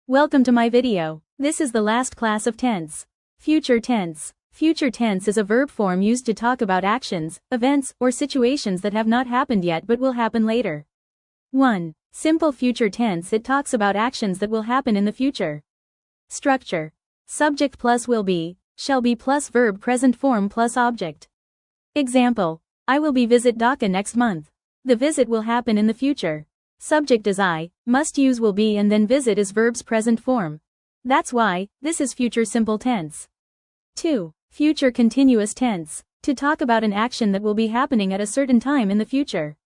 Welcome to my video. This is the last class of tense. Future tense. Future tense is a verb form used to talk about actions, events, or situations that have not happened yet but will happen later. 1. Simple future tense. It talks about actions that will happen in the future. Structure. Subject plus will be, shall be plus verb present form plus object. Example. I will be visit Dhaka next month. The visit will happen in the future. Subject is I, must use will be, and then visit is verb's present form. That's why, this is future simple tense. 2. Future continuous tense. To talk about an action that will be happening at a certain time in the future.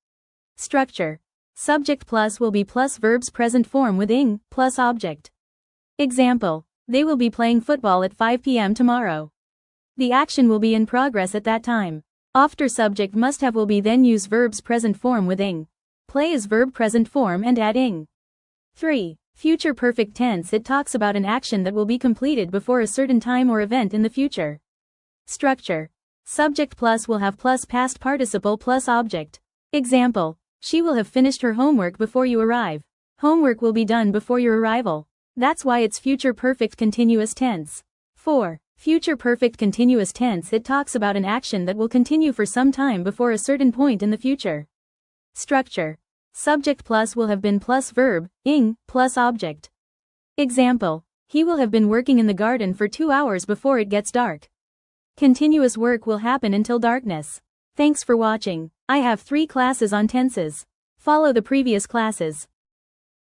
Structure. Subject plus will be plus verb's present form with ing, plus object. Example. They will be playing football at 5 p.m. tomorrow. The action will be in progress at that time. After subject must have will be, then use verb's present form with ing. Play is verb present form and add ing. 3. Future perfect tense. It talks about an action that will be completed before a certain time or event in the future. Structure. Subject plus will have plus past participle plus object. Example. She will have finished her homework before you arrive. Homework will be done before your arrival. That's why it's future perfect continuous tense. 4. Future perfect continuous tense. It talks about an action that will continue for some time before a certain point in the future. Structure. Subject plus will have been plus verb, ing, plus object. Example. He will have been working in the garden for 2 hours before it gets dark. Continuous work will happen until darkness. Thanks for watching. I have 3 classes on tenses. Follow the previous classes.